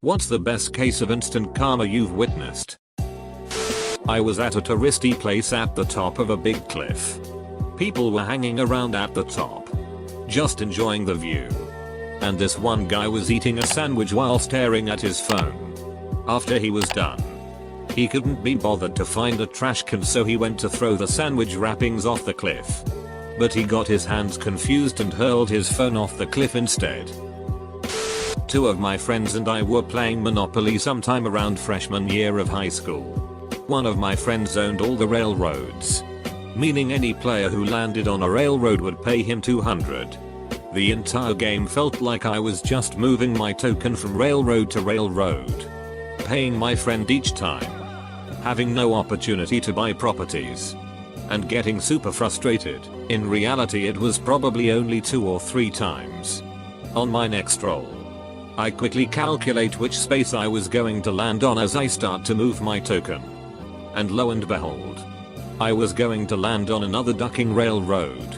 What's the best case of instant karma you've witnessed? I was at a touristy place at the top of a big cliff. People were hanging around at the top, just enjoying the view. And this one guy was eating a sandwich while staring at his phone. After he was done, he couldn't be bothered to find a trash can, so he went to throw the sandwich wrappings off the cliff. But he got his hands confused and hurled his phone off the cliff instead. Two of my friends and I were playing Monopoly sometime around freshman year of high school. One of my friends owned all the railroads, meaning any player who landed on a railroad would pay him 200. The entire game felt like I was just moving my token from railroad to railroad, paying my friend each time, having no opportunity to buy properties, and getting super frustrated. In reality, it was probably only 2 or 3 times. On my next roll, I quickly calculate which space I was going to land on as I start to move my token. And lo and behold, I was going to land on another ducking railroad.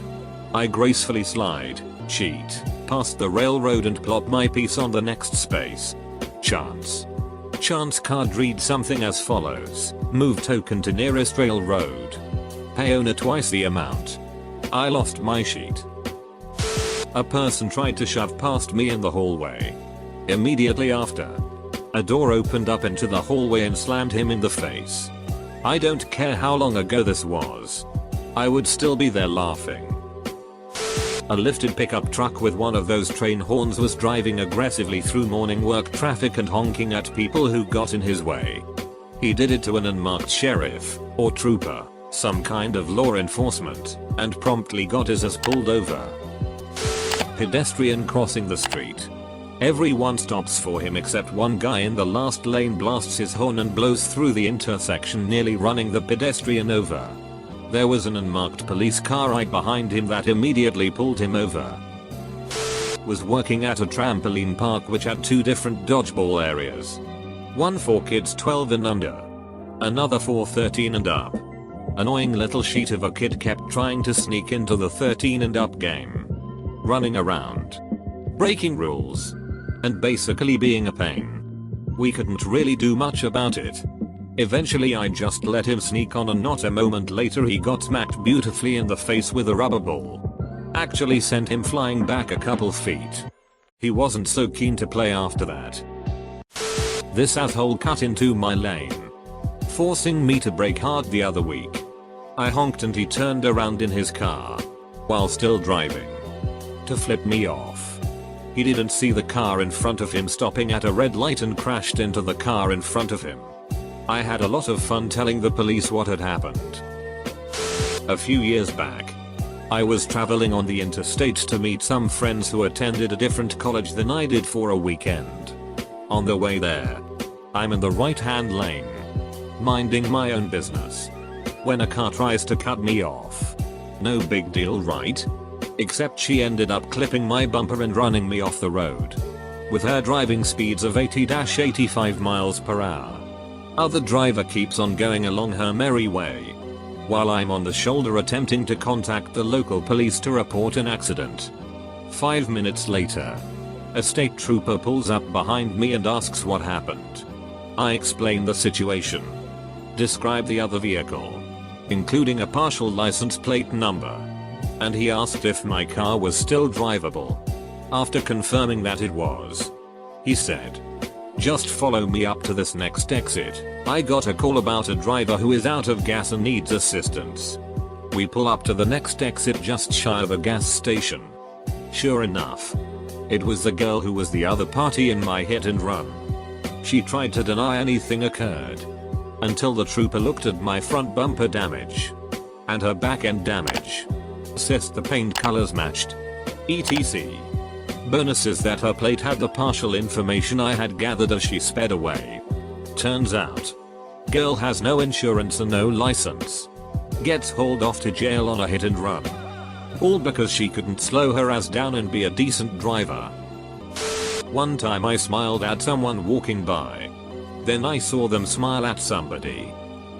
I gracefully slide, cheat, past the railroad and plop my piece on the next space. Chance card reads something as follows: move token to nearest railroad. Pay owner twice the amount. I lost my sheet. A person tried to shove past me in the hallway. Immediately after, a door opened up into the hallway and slammed him in the face. I don't care how long ago this was, I would still be there laughing. A lifted pickup truck with one of those train horns was driving aggressively through morning work traffic and honking at people who got in his way. He did it to an unmarked sheriff or trooper, some kind of law enforcement, and promptly got his ass pulled over. Pedestrian crossing the street. Everyone stops for him except one guy in the last lane blasts his horn and blows through the intersection, nearly running the pedestrian over. There was an unmarked police car right behind him that immediately pulled him over. Was working at a trampoline park which had 2 different dodgeball areas. One for kids 12 and under, another for 13 and up. Annoying little sheet of a kid kept trying to sneak into the 13 and up game, running around, breaking rules, and basically being a pain. We couldn't really do much about it. Eventually I just let him sneak on, and not a moment later he got smacked beautifully in the face with a rubber ball. Actually sent him flying back a couple feet. He wasn't so keen to play after that. This asshole cut into my lane, forcing me to brake hard the other week. I honked and he turned around in his car, while still driving, to flip me off. He didn't see the car in front of him stopping at a red light and crashed into the car in front of him. I had a lot of fun telling the police what had happened. A few years back, I was traveling on the interstate to meet some friends who attended a different college than I did for a weekend. On the way there, I'm in the right-hand lane, minding my own business, when a car tries to cut me off. No big deal, right? Except she ended up clipping my bumper and running me off the road, with her driving speeds of 80-85 miles per hour. Other driver keeps on going along her merry way, while I'm on the shoulder attempting to contact the local police to report an accident. 5 minutes later, a state trooper pulls up behind me and asks what happened. I explain the situation, describe the other vehicle, including a partial license plate number, and he asked if my car was still drivable. After confirming that it was, he said, "Just follow me up to this next exit. I got a call about a driver who is out of gas and needs assistance." We pull up to the next exit just shy of a gas station. Sure enough, it was the girl who was the other party in my hit and run. She tried to deny anything occurred, until the trooper looked at my front bumper damage and her back end damage, assessed the paint colors matched, etc. Bonus is that her plate had the partial information I had gathered as she sped away. Turns out, girl has no insurance and no license. Gets hauled off to jail on a hit and run. All because she couldn't slow her ass down and be a decent driver. One time I smiled at someone walking by. Then I saw them smile at somebody,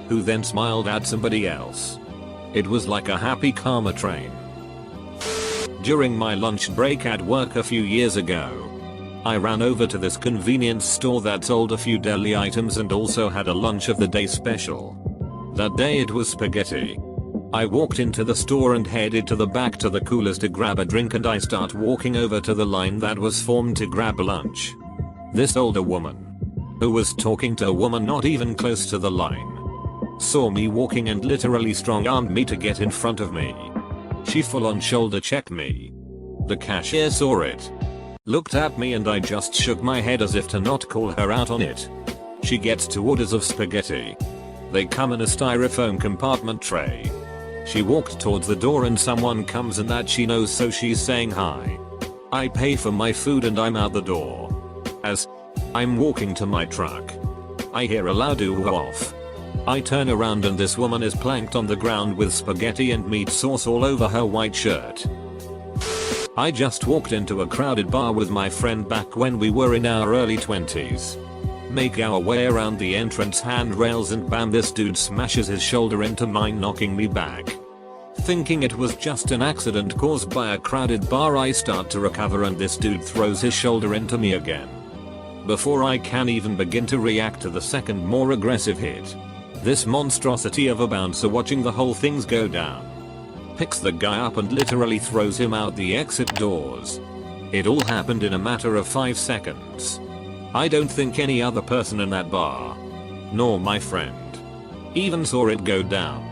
who then smiled at somebody else. It was like a happy karma train. During my lunch break at work a few years ago, I ran over to this convenience store that sold a few deli items and also had a lunch of the day special. That day it was spaghetti. I walked into the store and headed to the back to the coolers to grab a drink, and I start walking over to the line that was formed to grab lunch. This older woman, who was talking to a woman not even close to the line, saw me walking and literally strong-armed me to get in front of me. She full-on shoulder checked me. The cashier saw it, looked at me, and I just shook my head as if to not call her out on it. She gets 2 orders of spaghetti. They come in a styrofoam compartment tray. She walked towards the door and someone comes in that she knows, so she's saying hi. I pay for my food and I'm out the door. As I'm walking to my truck, I hear a loud ooh-off. I turn around and this woman is planked on the ground with spaghetti and meat sauce all over her white shirt. I just walked into a crowded bar with my friend back when we were in our early 20s. Make our way around the entrance handrails and bam, this dude smashes his shoulder into mine, knocking me back. Thinking it was just an accident caused by a crowded bar, I start to recover and this dude throws his shoulder into me again. Before I can even begin to react to the second more aggressive hit, this monstrosity of a bouncer, watching the whole things go down, picks the guy up and literally throws him out the exit doors. It all happened in a matter of 5 seconds. I don't think any other person in that bar, nor my friend, even saw it go down.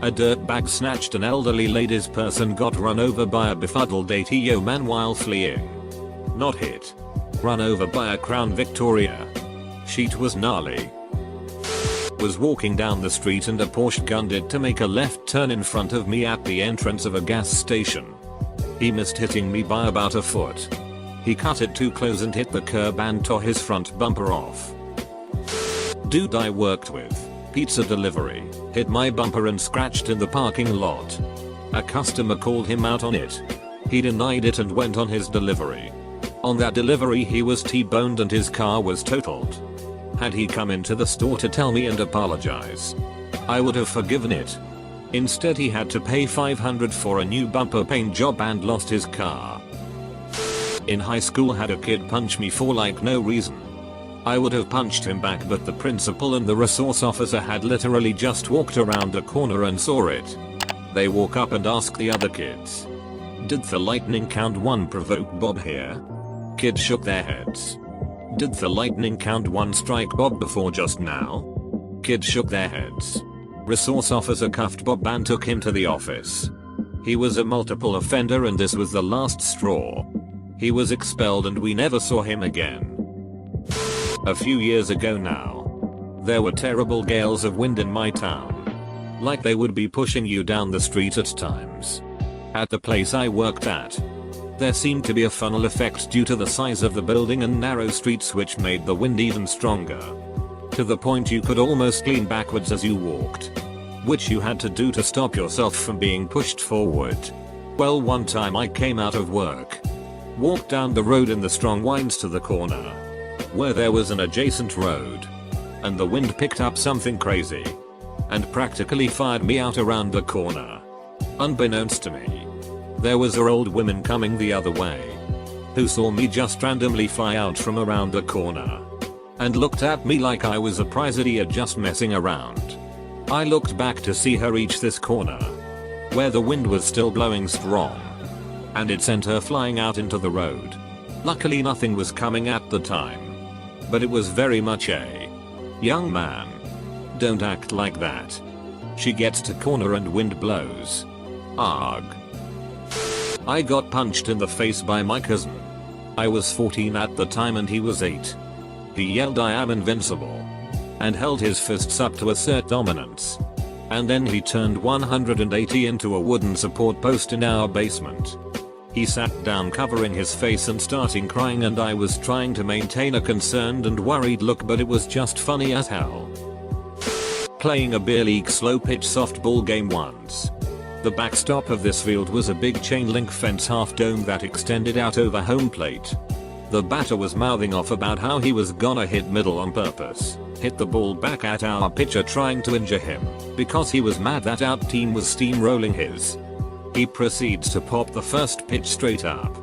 A dirtbag snatched an elderly lady's purse and got run over by a befuddled 80-year-old man while fleeing. Not hit. Run over by a Crown Victoria. Sheet was gnarly. Was walking down the street and a Porsche gunned it to make a left turn in front of me at the entrance of a gas station. He missed hitting me by about a foot. He cut it too close and hit the curb and tore his front bumper off. Dude I worked with, pizza delivery, hit my bumper and scratched in the parking lot. A customer called him out on it. He denied it and went on his delivery. On that delivery he was T-boned and his car was totaled. Had he come into the store to tell me and apologize, I would have forgiven it. Instead he had to pay $500 for a new bumper paint job and lost his car. In high school had a kid punch me for like no reason. I would have punched him back, but the principal and the resource officer had literally just walked around the corner and saw it. They walk up and ask the other kids, "Did the lightning count one provoke Bob here?" Kids shook their heads. "Did the lightning count one strike Bob before just now?" Kids shook their heads. Resource officer cuffed Bob and took him to the office. He was a multiple offender and this was the last straw. He was expelled and we never saw him again. A few years ago now, there were terrible gales of wind in my town. Like they would be pushing you down the street at times. At the place I worked at, there seemed to be a funnel effect due to the size of the building and narrow streets, which made the wind even stronger. To the point you could almost lean backwards as you walked, which you had to do to stop yourself from being pushed forward. Well, one time I came out of work, walked down the road in the strong winds to the corner, where there was an adjacent road, and the wind picked up something crazy, and practically fired me out around the corner. Unbeknownst to me, there was a old woman coming the other way, who saw me just randomly fly out from around the corner, and looked at me like I was a prize idiot just messing around. I looked back to see her reach this corner, where the wind was still blowing strong, and it sent her flying out into the road. Luckily nothing was coming at the time, but it was very much a "Young man, don't act like that. She gets to corner and wind blows. Arg." I got punched in the face by my cousin. I was 14 at the time and he was 8. He yelled, "I am invincible," and held his fists up to assert dominance. And then he turned 180 into a wooden support post in our basement. He sat down covering his face and starting crying, and I was trying to maintain a concerned and worried look, but it was just funny as hell. Playing a beer league slow pitch softball game once. The backstop of this field was a big chain link fence half dome that extended out over home plate. The batter was mouthing off about how he was gonna hit middle on purpose, hit the ball back at our pitcher trying to injure him, because he was mad that our team was steamrolling his. He proceeds to pop the first pitch straight up.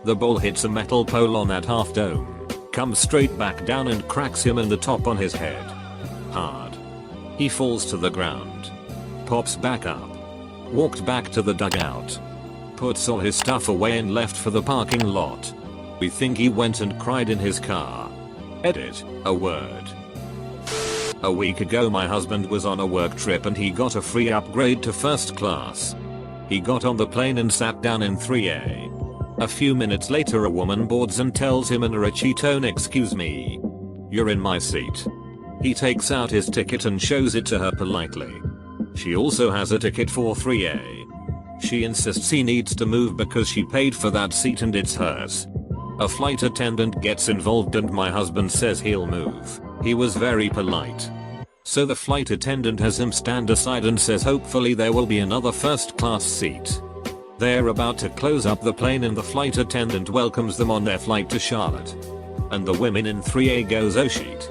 The ball hits a metal pole on that half dome, comes straight back down and cracks him in the top on his head. Hard. He falls to the ground. Pops back up. Walked back to the dugout. Puts all his stuff away and left for the parking lot. We think he went and cried in his car. Edit, a word. A week ago my husband was on a work trip and he got a free upgrade to first class. He got on the plane and sat down in 3A. A few minutes later a woman boards and tells him in a richy tone, "Excuse me. You're in my seat." He takes out his ticket and shows it to her politely. She also has a ticket for 3A. She insists he needs to move because she paid for that seat and it's hers. A flight attendant gets involved and my husband says he'll move. He was very polite. So the flight attendant has him stand aside and says hopefully there will be another first class seat. They're about to close up the plane and the flight attendant welcomes them on their flight to Charlotte. And the women in 3A goes, "Oh shit.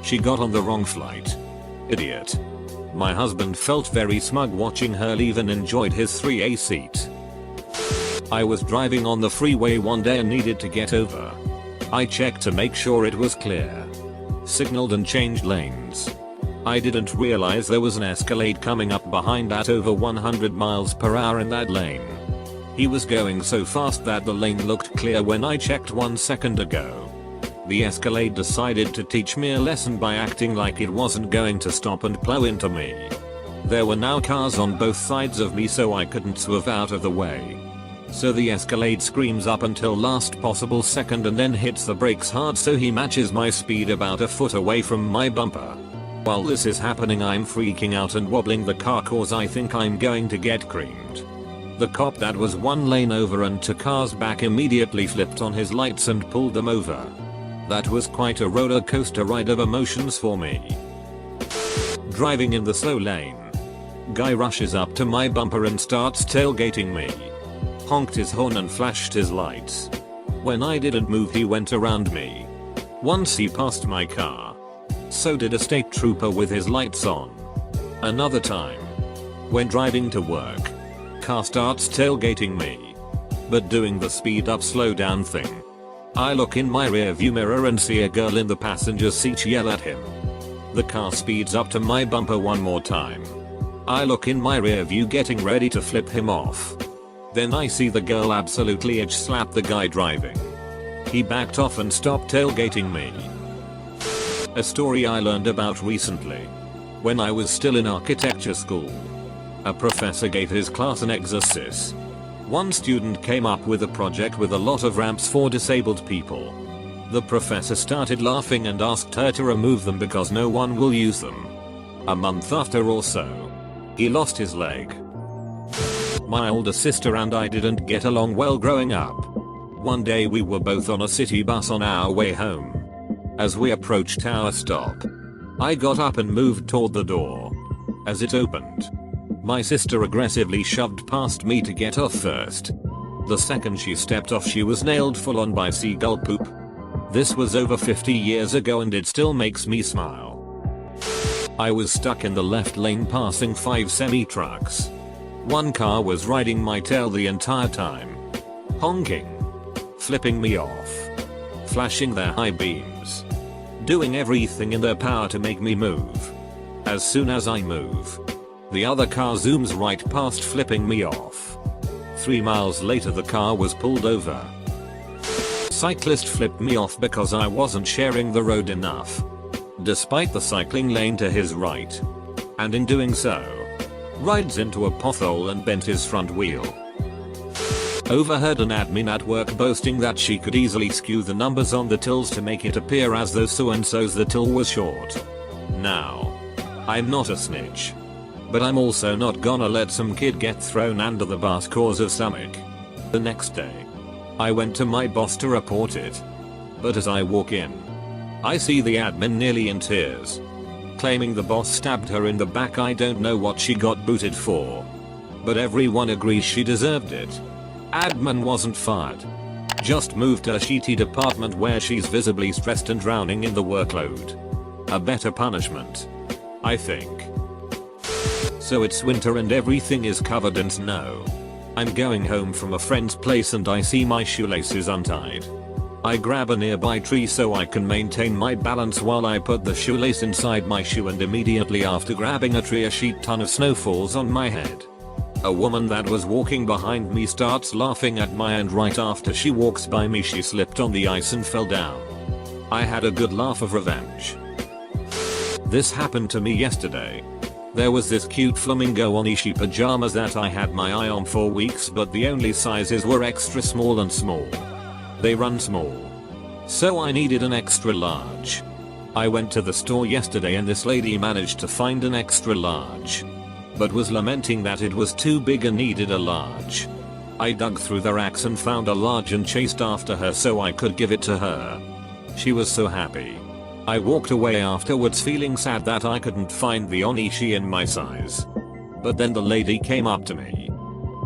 She got on the wrong flight. Idiot." My husband felt very smug watching her leave and enjoyed his 3A seat. I was driving on the freeway one day and needed to get over. I checked to make sure it was clear. Signaled and changed lanes. I didn't realize there was an Escalade coming up behind at over 100 miles per hour in that lane. He was going so fast that the lane looked clear when I checked 1 second ago. The Escalade decided to teach me a lesson by acting like it wasn't going to stop and plow into me. There were now cars on both sides of me so I couldn't swerve out of the way. So the Escalade screams up until last possible second and then hits the brakes hard so he matches my speed about a foot away from my bumper. While this is happening I'm freaking out and wobbling the car cause I think I'm going to get creamed. The cop that was 1 lane over and 2 cars back immediately flipped on his lights and pulled them over. That was quite a roller coaster ride of emotions for me. Driving in the slow lane. Guy rushes up to my bumper and starts tailgating me. Honked his horn and flashed his lights. When I didn't move he went around me. Once he passed my car. So did a state trooper with his lights on. Another time. When driving to work. Car starts tailgating me. But doing the speed up slow down thing. I look in my rear view mirror and see a girl in the passenger seat yell at him. The car speeds up to my bumper one more time. I look in my rear view getting ready to flip him off. Then I see the girl absolutely edge slap the guy driving. He backed off and stopped tailgating me. A story I learned about recently. When I was still in architecture school. A professor gave his class an exercise. One student came up with a project with a lot of ramps for disabled people. The professor started laughing and asked her to remove them because no one will use them. A month after or so, he lost his leg. My older sister and I didn't get along well growing up. One day we were both on a city bus on our way home. As we approached our stop, I got up and moved toward the door. As it opened, my sister aggressively shoved past me to get off first. The second she stepped off she was nailed full on by seagull poop. This was over 50 years ago and it still makes me smile. I was stuck in the left lane passing 5 semi-trucks. One car was riding my tail the entire time. Honking. Flipping me off. Flashing their high beams. Doing everything in their power to make me move. As soon as I move, the other car zooms right past flipping me off. 3 miles later the car was pulled over. Cyclist flipped me off because I wasn't sharing the road enough. Despite the cycling lane to his right. And in doing so, rides into a pothole and bent his front wheel. Overheard an admin at work boasting that she could easily skew the numbers on the tills to make it appear as though so and so's the till was short. Now, I'm not a snitch. But I'm also not gonna let some kid get thrown under the bus cause of stomach. The next day, I went to my boss to report it. But as I walk in, I see the admin nearly in tears. Claiming the boss stabbed her in the back. I don't know what she got booted for. But everyone agrees she deserved it. Admin wasn't fired. Just moved to a shitty department where she's visibly stressed and drowning in the workload. A better punishment, I think. So it's winter and everything is covered in snow. I'm going home from a friend's place and I see my shoelaces untied. I grab a nearby tree so I can maintain my balance while I put the shoelace inside my shoe, and immediately after grabbing a tree a sheet ton of snow falls on my head. A woman that was walking behind me starts laughing at me, and right after she walks by me she slipped on the ice and fell down. I had a good laugh of revenge. This happened to me yesterday. There was this cute flamingo Onishi pajamas that I had my eye on for weeks, but the only sizes were extra small and small. They run small. So I needed an extra large. I went to the store yesterday and this lady managed to find an extra large, but was lamenting that it was too big and needed a large. I dug through the racks and found a large and chased after her so I could give it to her. She was so happy. I walked away afterwards feeling sad that I couldn't find the Onishi in my size. But then the lady came up to me,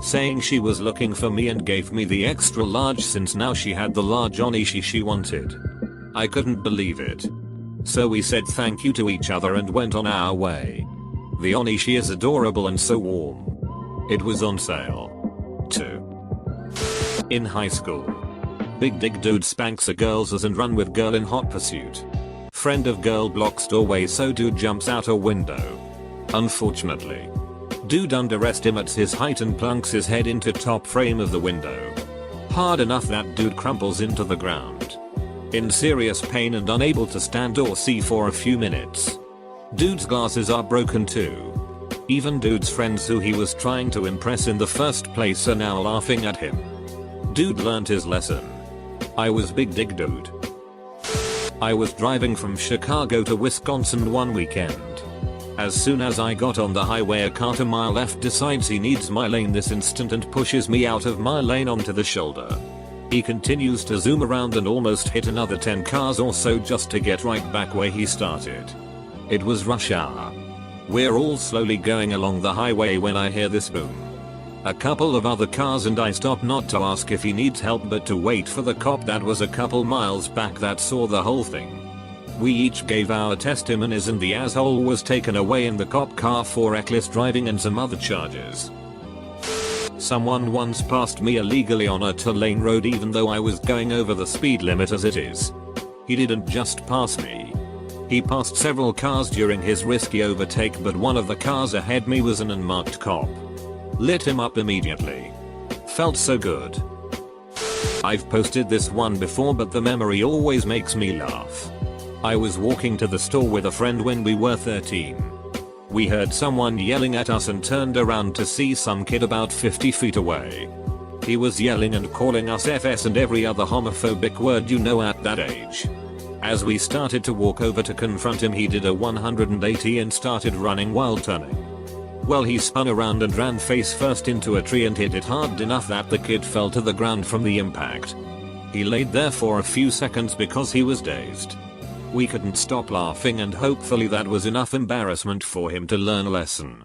saying she was looking for me and gave me the extra large since now she had the large Onishi she wanted. I couldn't believe it. So we said thank you to each other and went on our way. The Onishi is adorable and so warm. It was on sale. 2. In high school. Big Dig Dude spanks a girl's ass and run with girl in hot pursuit. Friend of girl blocks doorway so dude jumps out a window. Unfortunately, dude underestimates his height and plunks his head into top frame of the window. Hard enough that dude crumples into the ground. In serious pain and unable to stand or see for a few minutes. Dude's glasses are broken too. Even dude's friends who he was trying to impress in the first place are now laughing at him. Dude learned his lesson. I was Big Dig Dude. I was driving from Chicago to Wisconsin one weekend. As soon as I got on the highway, a car to my left decides he needs my lane this instant and pushes me out of my lane onto the shoulder. He continues to zoom around and almost hit another 10 cars or so just to get right back where he started. It was rush hour. We're all slowly going along the highway when I hear this boom. A couple of other cars and I stop not to ask if he needs help but to wait for the cop that was a couple miles back that saw the whole thing. We each gave our testimonies and the asshole was taken away in the cop car for reckless driving and some other charges. Someone once passed me illegally on a 2-lane road even though I was going over the speed limit as it is. He didn't just pass me. He passed several cars during his risky overtake, but one of the cars ahead me was an unmarked cop. Lit him up immediately. Felt so good. I've posted this one before but the memory always makes me laugh. I was walking to the store with a friend when we were 13. We heard someone yelling at us and turned around to see some kid about 50 feet away. He was yelling and calling us FS and every other homophobic word you know at that age. As we started to walk over to confront him, he did a 180 and started running while turning. Well, he spun around and ran face first into a tree and hit it hard enough that the kid fell to the ground from the impact. He laid there for a few seconds because he was dazed. We couldn't stop laughing and hopefully that was enough embarrassment for him to learn a lesson.